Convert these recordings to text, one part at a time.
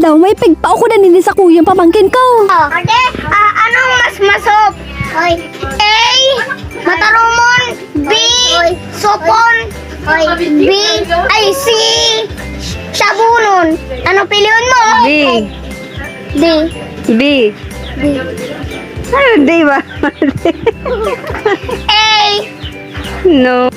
daw, may pigpa ako na nini sa kuyang pamangkin ko. Ate, anong mas masop? A. Matarumon. B. Sopon. B. Ay, C. Sabunon. Ano pilihan mo? B. D. B. Ano, D ba? A. No.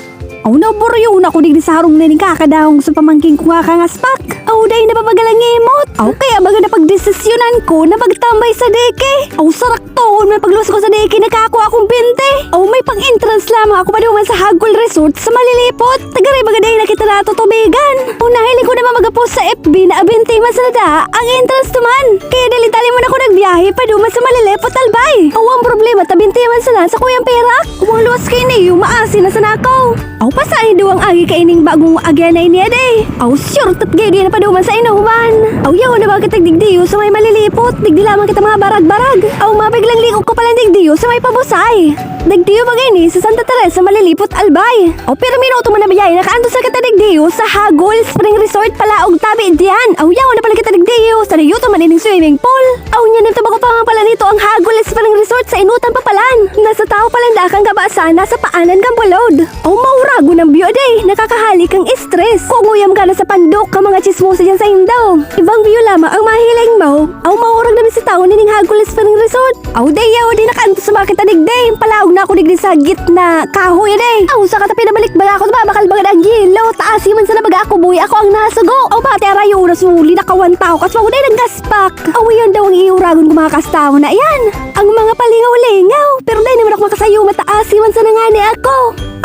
Aw, naboryo na ko digdi sa harong na ning kakadahong sa pamangkin ko nga kangaspak. Aw, dahil napapagalang imot. Aw, kaya baga napagdesisyonan ko na pagtambay sa deke. Aw, sarak toon, may pagluwas ko sa deke, nakakuha akong 20. Aw, may pang-entrance lamang ako pa duman sa Hagol Resort sa Malilipot. Tagaray baga dahil nakita na tutubigan. Aw, nahiling ko naman magapost sa FB na 20 mas na da ang entrance tuman. Kaya dali-dali mo na ako nagbiyahe pa duman sa Malilipot, Albay. Aw, ang problema, 20 man sana sa kuyang perak. Aw, ang luwas kay niyo, maasin na sa nakaw. Aw, pasahin duwang agi kaining bagong agya na ini ade. Aw, sure tat gaya na pa duman sa inuman. Aw, yaw na ba kitag digdiyo sa may Malilipot. Digdi lamang kita mga barag-barag. Aw, mabiglang likog ko palang digdiyo sa may pabusay. Digdiyo ba gini sa Santa Teresa Malilipot, Albay. Aw, pero minuto man na biyay nakaanto sa kita digdiyo sa Hagol Spring Resort palaog tabi diyan. Aw, yaw na pala kita digdiyo sa nayuto man ining swimming pool. Aw, nyanip taba ko pa nga pala nito ang Hagol Spring Resort sa inutan papalan. Nasa tao palang dakang kabasa nasa paanan kang bulod. Aw, maurago ng view day, nakakahali kang stress. Kung uyam ka na sa pandok ka mga chismosa dyan sa indaw. Ibang view lamang ang mahiling mo. Aw, maurag na sa taon nining Hagol Spring Resort. Aw, day yaw di nakaanto sa bakit adigday. Palaog na ako digdi sa gitna kahoy day. Aw, sa katapi na balik baga ako na bakal bagad ang gilo. Taas man sa nabaga ako buhay ako ang nasugo. Aw, pati arayo na suli nakawan tao kas maguday ng gaspak. Aw, yun daw ang iuragon ko mga kastaw na yan. Ang mga palingaw-lingaw. Pero day naman ako makasayo mataas man sa nangani ako.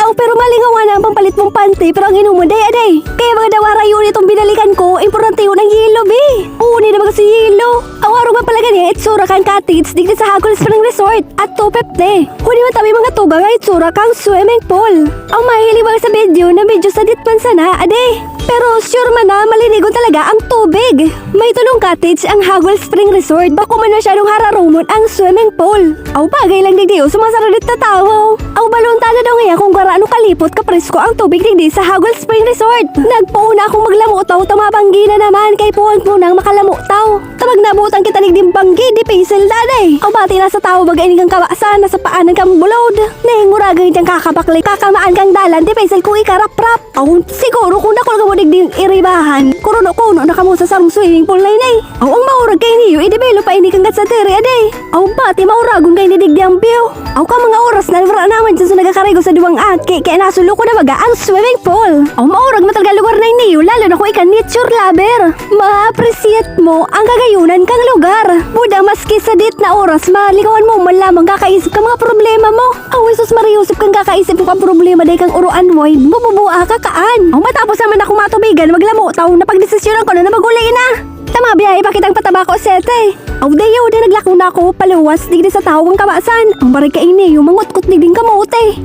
Aw, pero malingaw na ang pampalit mong panty pero ang inumo day aday. Kaya mga dawara yun itong binalikan ko, importante yun ang yelo, be. Uni na mga si yelo. Aw, araw man pala ganyan, itsura kang cottage digdi sa Hagol Spring Resort at 250. Huni man tabi mga tuga nga itsura kang swimming pool. Aw, mahilig ba sa video na medyo sadit man sana, aday. Pero sure man na malinigon talaga ang tubig. May tulong cottage ang Hagol Spring Resort. Bako man masyadong hararumon ang swimming pool. Aw, bagay lang digdi sa masaradit na tao. Aw, balunta na daw ngayon kung garano kalipot kapresko ang tubig digdi sa Hagol Spring Resort. Nagpuuna akong maglamutaw, tamabanggi na naman kay puwag mo nang makalamutaw. Tamag nabutang kita digdi banggi, di pisil daday. Aw, bati na sa tao bagay ni kang kawasan, nasa paanan kang bulod. Nahinguragay diyang kakabakli, kakamaan kang dalan, di pisil kung ikarap-rap. Aw, siguro kung nakulga mo digdi iribahan, kuruno-kuno na kamo sa sarong swimming pool na inay. Aw, ang maurag kay niyo, i-develop pa ini kang gatsateri aday. Aw, bati mauragon kay ni digdi ang view. Aw, ka mga oras na wala naman dyan sa nagakarigo sa duwang ake, kaya nasulo ko na baga ang swimming pool. Aw, maurag matalaga lugar na niyo, lalo na kung ikan nature lover. Ma-appreciate mo ang kagayunan kang lugar. Buda maski sa dit na oras, maligawan mo man lamang kakaisip ka mga problema mo. Aw, Jesus Mariusip kang kakaisip mo kang problema day kang uruan mo, bububua ka kaan. Aw, matapos naman akong matubigan, maglamutaw na pagdesisyonan ko na maguli na. Tama biyahe pa kitang pataba ko sete. Aw, dayaw din naglako na ako paluwas digdi sa tao kang kabasan. Ang baray ka ini, yung mangutkot digding kamote.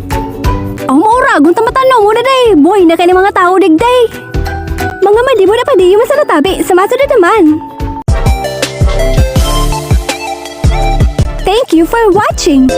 Aw, mauragon tamatanong mo na day. Boy na kayo mga tao digday. Mga madi mo na pa di yung masaratabi sa masunod naman. Thank you for watching.